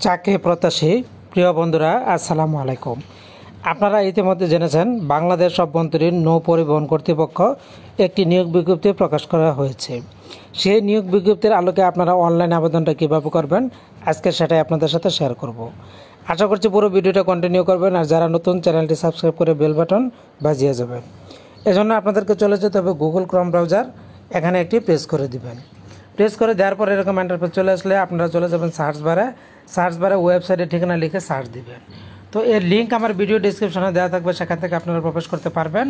চাকরি প্রত্যাশী প্রিয় বন্ধুরা, আসসালামু আলাইকুম। আপনারা ইতিমধ্যে জেনেছেন বাংলাদেশ অভ্যন্তরীণ নৌ পরিবহন কর্তৃপক্ষ একটি নিয়োগ বিজ্ঞপ্তি প্রকাশ করা হয়েছে। সেই নিয়োগ বিজ্ঞপ্তির আলোকে আপনারা অনলাইন আবেদনটা কীভাবে করবেন আজকে সেটাই আপনাদের সাথে শেয়ার করব। আশা করছি পুরো ভিডিওটা কন্টিনিউ করবেন, আর যারা নতুন চ্যানেলটি সাবস্ক্রাইব করে বেল বাটন বাজিয়ে যাবেন। এজন্য আপনাদেরকে চলে যেতে হবে গুগল ক্রোম ব্রাউজার, এখানে একটি প্রেস করে দিবেন। প্রেস করে দেওয়ার পর এরকম ইন্টারফেস চলে আসলে আপনারা চলে যাবেন সার্চ বারে ওয়েবসাইটের ঠিকানা লিখে সার্চ দিবেন। তো এর লিঙ্ক আমার ভিডিও ডিসক্রিপশনে দেওয়া থাকবে, সেখান থেকে আপনারা প্রবেশ করতে পারবেন।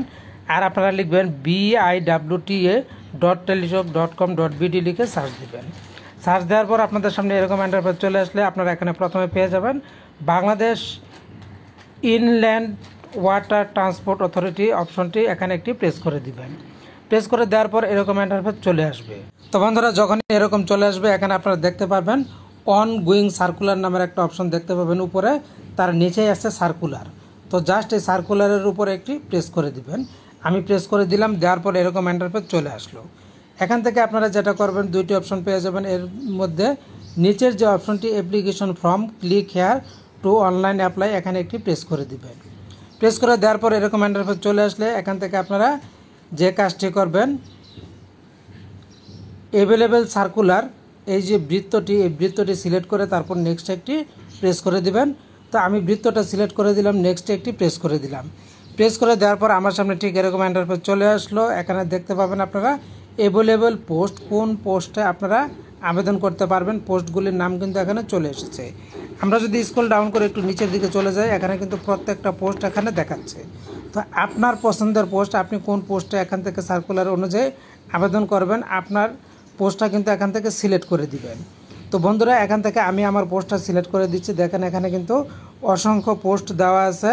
আর আপনারা লিখবেন biwta.teleshop.com.bd লিখে সার্চ দিবেন। সার্চ দেওয়ার পর আপনাদের সামনে এরকম ইন্টারফেস চলে আসলে আপনারা এখানে প্রথমে পেয়ে যাবেন Bangladesh inland water transport authority অপশনটি, এখানে একটি প্রেস করে দিবেন। প্রেস করে দেওয়ার পর এরকম ইন্টারফেস চলে আসবে। তো বন্ধুরা, যখন এরকম চলে আসবে এখানে আপনারা দেখতে পারবেন অন গোয়িং সার্কুলার নামের একটা অপশন দেখতে পাবেন উপরে, তার নিচেই আছে সার্কুলার। তো জাস্ট এই সার্কুলারের উপরে একটি প্রেস করে দিবেন। আমি প্রেস করে দিলাম, দেওয়ার পর এরকম ইন্টারফেস চলে আসলো। এখান থেকে আপনারা যেটা করবেন, দুইটি অপশন পেয়ে যাবেন। এর মধ্যে নিচের যে অপশনটি application form, click here two online apply, এখানে একটি প্রেস করে দিবেন। প্রেস করে দেওয়ার পর এরকম ইন্টারফেস চলে আসলে এখান থেকে আপনারা যে কাজটি করবেন, অ্যাভেলেবেল সার্কুলার এই যে বৃত্তটি, এই বৃত্তটি সিলেক্ট করে তারপর নেক্সট একটি প্রেস করে দিবেন। তো আমি বৃত্তটা সিলেক্ট করে দিলাম, নেক্সট একটি প্রেস করে দিলাম। প্রেস করে দেওয়ার পর আমার সামনে ঠিক এরকম ইন্টারফেস চলে আসলো। এখানে দেখতে পাবেন আপনারা অ্যাভেলেবেল পোস্ট, কোন পোস্টে আপনারা আবেদন করতে পারবেন, পোস্টগুলির নাম কিন্তু এখানে চলে এসেছে। আমরা যদি স্ক্রল ডাউন করে একটু নিচের দিকে চলে যাই, এখানে কিন্তু প্রত্যেকটা পোস্ট এখানে দেখাচ্ছে। তো আপনার পছন্দের পোস্ট, আপনি কোন পোস্টে এখান থেকে সার্কুলার অনুযায়ী আবেদন করবেন, আপনার পোস্টটা কিন্তু এখান থেকে সিলেক্ট করে দিবেন। তো বন্ধুরা, এখান থেকে আমি আমার পোস্টটা সিলেক্ট করে দিচ্ছি। দেখেন এখানে কিন্তু অসংখ্য পোস্ট দেওয়া আছে,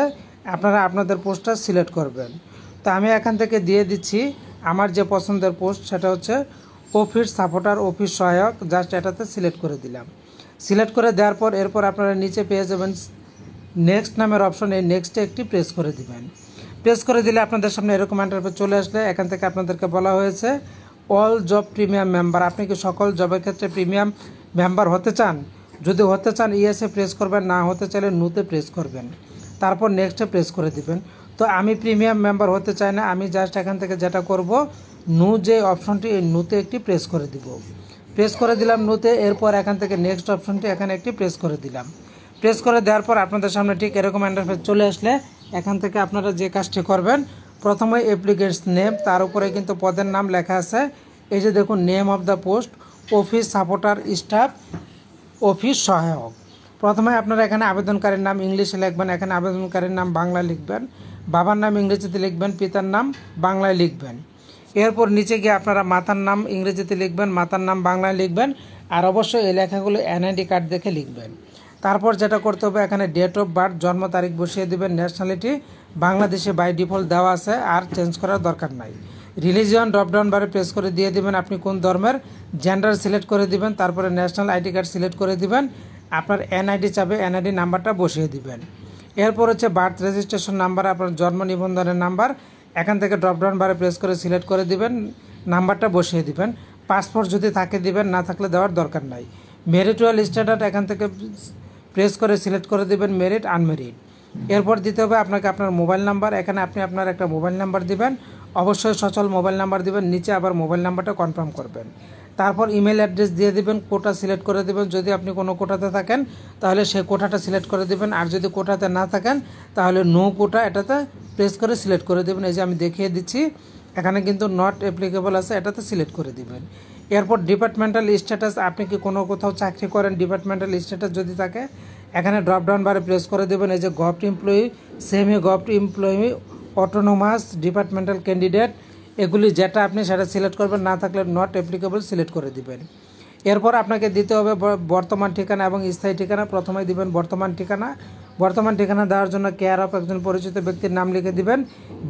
আপনারা আপনাদের পোস্টটা সিলেক্ট করবেন। তো আমি এখান থেকে দিয়ে দিচ্ছি আমার যে পছন্দের পোস্ট, সেটা হচ্ছে অফিস সাপোর্টার, অফিস সহায়ক। জাস্ট এটাতে সিলেক্ট করে দিলাম। সিলেক্ট করে দেওয়ার পর এরপর আপনারা নিচে পেয়ে যাবেন নেক্সট নামের অপশন, এই নেক্সটে একটি প্রেস করে দিবেন। প্রেস করে দিলে আপনাদের সামনে এরকম ইন্টারফেস চলে আসলে এখান থেকে আপনাদেরকে বলা হয়েছে অল জব প্রিমিয়াম মেম্বার। আপনি কি সকল জবের ক্ষেত্রে প্রিমিয়াম মেম্বার হতে চান? যদি হতে চান ইয়েসে প্রেস করবেন, না হতে চাইলে নুতে প্রেস করবেন, তারপর নেক্সটে প্রেস করে দিবেন। তো আমি প্রিমিয়াম মেম্বার হতে চাই না, আমি জাস্ট এখান থেকে যেটা করব, নু যে অপশনটি, এই নুতে একটি প্রেস করে দিব। প্রেস করে দিলাম নুতে। এরপর এখান থেকে নেক্সট অপশনটি, এখানে একটি প্রেস করে দিলাম। প্রেস করে দেওয়ার পর আপনাদের সামনে ঠিক এরকম ইন্টারফেস চলে আসলে এখান থেকে আপনারা যে কাজটি করবেন, প্রথমে অ্যাপ্লিকেন্টস নেম, তার উপরে কিন্তু পদের নাম লেখা আছে। এই যে দেখুন, name of the post office supporter staff, office সহায়ক। প্রথমে আপনারা এখানে আবেদনকারীর নাম ইংলিশে লিখবেন, এখানে আবেদনকারীর নাম বাংলায় লিখবেন, বাবার নাম ইংরেজিতে লিখবেন, পিতার নাম বাংলায় লিখবেন। এরপর নিচে গিয়ে আপনারা মাতার নাম ইংরেজিতে লিখবেন, মাতার নাম বাংলায় লিখবেন, আর অবশ্যই এই লেখাগুলো এনআইডি কার্ড দেখে লিখবেন। তারপর যেটা করতে হবে, এখানে ডেট অফ বার্থ, জন্ম তারিখ বসিয়ে দেবেন। ন্যাশনালিটি বাংলাদেশে বাই ডিফল্ট দেওয়া আছে, আর চেঞ্জ করার দরকার নাই। রিলিজিয়ন ড্রপডাউন বারে প্রেস করে দিয়ে দিবেন আপনি কোন ধর্মের, জেন্ডার সিলেক্ট করে দিবেন, তারপরে ন্যাশনাল আইডি কার্ড সিলেক্ট করে দিবেন, আপনার এনআইডি চাবে, এনআইডি নাম্বারটা বসিয়ে দিবেন। এরপর হচ্ছে বার্থ রেজিস্ট্রেশন নাম্বার, আপনার জন্ম নিবন্ধনের নাম্বার, এখান থেকে ড্রপডাউন বারে প্রেস করে সিলেক্ট করে দিবেন, নাম্বারটা বসিয়ে দিবেন। পাসপোর্ট যদি থাকে দিবেন, না থাকলে দেওয়ার দরকার নাই। মেরিটুয়াল স্ট্যাটাস এখান থেকে প্রেস করে সিলেক্ট করে দিবেন, মেরিট আনমেরিট। এরপর দিতে হবে আপনাকে আপনার মোবাইল নাম্বার, এখানে আপনি আপনার একটা মোবাইল নাম্বার দিবেন, অবশ্যই সচল মোবাইল নাম্বার দিবেন, নিচে আবার মোবাইল নাম্বারটা কনফার্ম করবেন। তারপর ইমেল অ্যাড্রেস দিয়ে দিবেন, কোটা সিলেক্ট করে দিবেন। যদি আপনি কোনো কোটাতে থাকেন তাহলে সেই কোটাটা সিলেক্ট করে দিবেন, আর যদি কোটাতে না থাকেন তাহলে নো কোটা, এটাতে প্রেস করে সিলেক্ট করে দেবেন। এই যে আমি দেখিয়ে দিচ্ছি, এখানে কিন্তু নট অ্যাপ্লিকেবল আছে, এটাতে সিলেক্ট করে দিবেন। এরপর ডিপার্টমেন্টাল স্ট্যাটাস, আপনি কি কোনো কোথাও চাকরি করেন, ডিপার্টমেন্টাল স্ট্যাটাস যদি থাকে এখানে ড্রপডাউন বারে প্রেস করে দেবেন। এই যে government employee, semi government employee, autonomous, departmental candidate, এগুলি যেটা আপনি সেটা সিলেক্ট করবেন, না থাকলে নট অ্যাপ্লিকেবল সিলেক্ট করে দিবেন। এরপর আপনাকে দিতে হবে বর্তমান ঠিকানা এবং স্থায়ী ঠিকানা। প্রথমে দিবেন বর্তমান ঠিকানা। বর্তমান ঠিকানা দেওয়ার জন্য কেয়ার অফ একজন পরিচিত ব্যক্তির নাম লিখে দিবেন,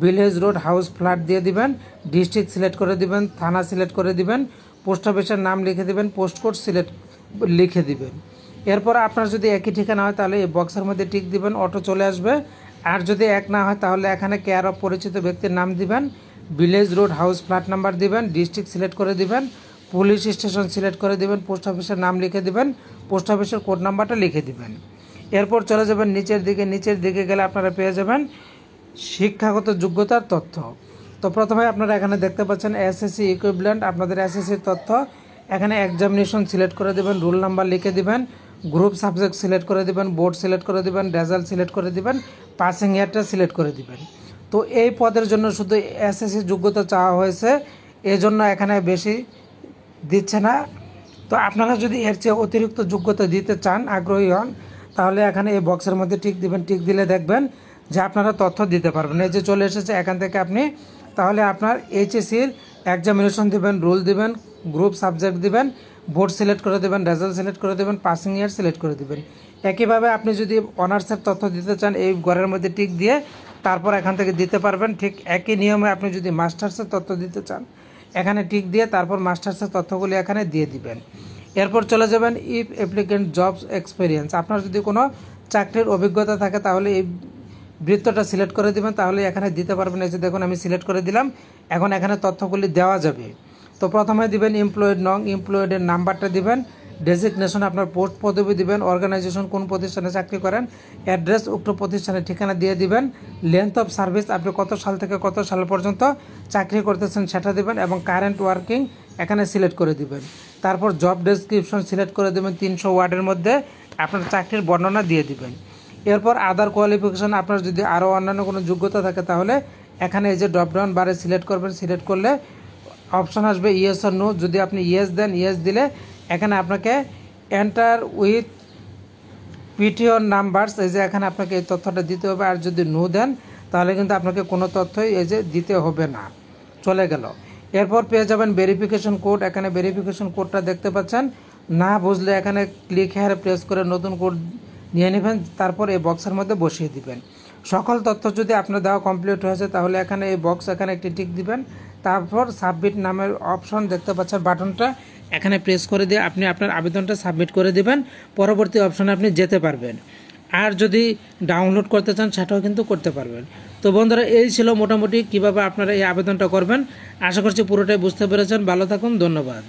ভিলেজ রোড হাউস ফ্ল্যাট দিয়ে দিবেন, ডিস্ট্রিক্ট সিলেক্ট করে দিবেন, থানা সিলেক্ট করে দিবেন, পোস্ট অফিসের নাম লিখে দিবেন, পোস্ট কোড সিলেক্ট লিখে দিবেন। এরপর আপনার যদি একই ঠিকানা হয় তাহলে এই বক্সের মধ্যে টিক দিবেন, অটো চলে আসবে। আর যদি এক না হয় তাহলে এখানে কেয়ার অফ পরিচিত ব্যক্তির নাম দিবেন, village road house flat number দিবেন, ডিস্ট্রিক্ট সিলেক্ট করে দিবেন, পুলিশ স্টেশন সিলেক্ট করে দিবেন, পোস্ট অফিসের নাম লিখে দিবেন, পোস্ট অফিসের কোড নাম্বারটা লিখে দিবেন। এরপর চলে যাবেন নিচের দিকে গেলে আপনারা পেয়ে যাবেন শিক্ষাগত যোগ্যতার তথ্য। তো প্রথমে আপনারা এখানে দেখতে পাচ্ছেন এসএসসি ইকুইভ্যালেন্ট, আপনাদের এসএসসির তথ্য। এখানে এক্সামিনেশন সিলেক্ট করে দেবেন, রোল নাম্বার লিখে দিবেন, গ্রুপ সাবজেক্ট সিলেক্ট করে দিবেন, বোর্ড সিলেক্ট করে দিবেন, রেজাল্ট সিলেক্ট করে দিবেন, পাসিং ইয়ারটা সিলেক্ট করে দিবেন। তো এই পদের জন্য শুধু এসএসসি যোগ্যতা চাওয়া হয়েছে, এজন্য এখানে বেশি দিচ্ছে না। তো আপনারা যদি এর চেয়ে অতিরিক্ত যোগ্যতা দিতে চান, আগ্রহী হন, তাহলে এখানে এই বক্সের মধ্যে টিক দিবেন। টিক দিলে দেখবেন যে আপনারা তথ্য দিতে পারবেন। এই যে চলে এসেছে এখান থেকে আপনি, তাহলে আপনার এইচএসসির এক্সামিনেশন দিবেন, রোল দিবেন, গ্রুপ সাবজেক্ট দিবেন, বোর্ড সিলেক্ট করে দেবেন, রেজাল্ট সিলেক্ট করে দেবেন, পাসিং ইয়ার সিলেক্ট করে দেবেন। একইভাবে আপনি যদি অনার্সের তথ্য দিতে চান, এই ঘরের মধ্যে টিক দিয়ে তারপর এখান থেকে দিতে পারবেন। ঠিক একই নিয়মে আপনি যদি মাস্টার্সের তথ্য দিতে চান, এখানে টিক দিয়ে তারপর মাস্টার্সের তথ্যগুলি এখানে দিয়ে দিবেন। এরপর চলে যাবেন ইফ অ্যাপ্লিকেন্ট জবস এক্সপিরিয়েন্স, আপনার যদি কোনো চাকরির অভিজ্ঞতা থাকে তাহলে এই বৃত্তটা সিলেক্ট করে দিবেন, তাহলে এখানে দিতে পারবেন। এই যে দেখুন আমি সিলেক্ট করে দিলাম, এখন এখানে তথ্যগুলি দেওয়া যাবে। তো প্রথমে দিবেন এমপ্লয়েড নং, এমপ্লয়েডের নাম্বারটা দিবেন, ডেজিগনেশন আপনার পোস্ট পদবি দিবেন, অর্গানাইজেশন কোন প্রতিষ্ঠানে চাকরি করেন, অ্যাড্রেস উক্ত প্রতিষ্ঠানের ঠিকানা দিয়ে দিবেন, লেন্থ অফ সার্ভিস আপনি কত সাল থেকে কত সাল পর্যন্ত চাকরি করতেছেন সেটা দিবেন, এবং কারেন্ট ওয়ার্কিং এখানে সিলেক্ট করে দিবেন। তারপর জব ডেসক্রিপশন সিলেক্ট করে দেবেন, 300 ওয়ার্ডের মধ্যে আপনার চাকরির বর্ণনা দিয়ে দিবেন। এরপর আদার কোয়ালিফিকেশন, আপনার যদি আরও অন্যান্য কোনো যোগ্যতা থাকে তাহলে এখানে এই যে ড্রপডাউন বারে সিলেক্ট করবেন। সিলেক্ট করলে অপশন আসবে ইয়েস আর নো, যদি আপনি ইয়েস দেন, ইয়েস দিলে এখানে আপনাকে এন্টার উইথ পিটিওর নাম্বারস, এই যে এখানে আপনাকে এই তথ্যটা দিতে হবে। আর যদি নো দেন তাহলে কিন্তু আপনাকে কোনো তথ্যই এই যে দিতে হবে না, চলে গেল। এরপর পেয়ে যাবেন ভেরিফিকেশন কোড, এখানে ভেরিফিকেশন কোডটা দেখতে পাচ্ছেন। না বুঝলে এখানে ক্লিক হেয়ারে প্রেস করে নতুন কোড নিয়ে নেবেন, তারপর এই বক্সের মধ্যে বসিয়ে দিবেন। সকল তথ্য যদি আপনার দেওয়া কমপ্লিট হয়েছে তাহলে এখানে এই বক্স এখানে একটি টিক দিবেন। তারপর সাবমিট নামের অপশন দেখতে পাচ্ছেন, বাটনটা এখানে প্রেস করে দিয়ে আপনি আপনার আবেদনটা সাবমিট করে দেবেন। পরবর্তী অপশনে আপনি যেতে পারবেন। আর যদি ডাউনলোড করতে চান সেটাও কিন্তু করতে পারবেন। তো বন্ধুরা, এই ছিল মোটামুটি কিভাবে আপনারা এই আবেদনটা করবেন। আশা করছি পুরোটাই বুঝতে পেরেছেন। ভালো থাকুন, ধন্যবাদ।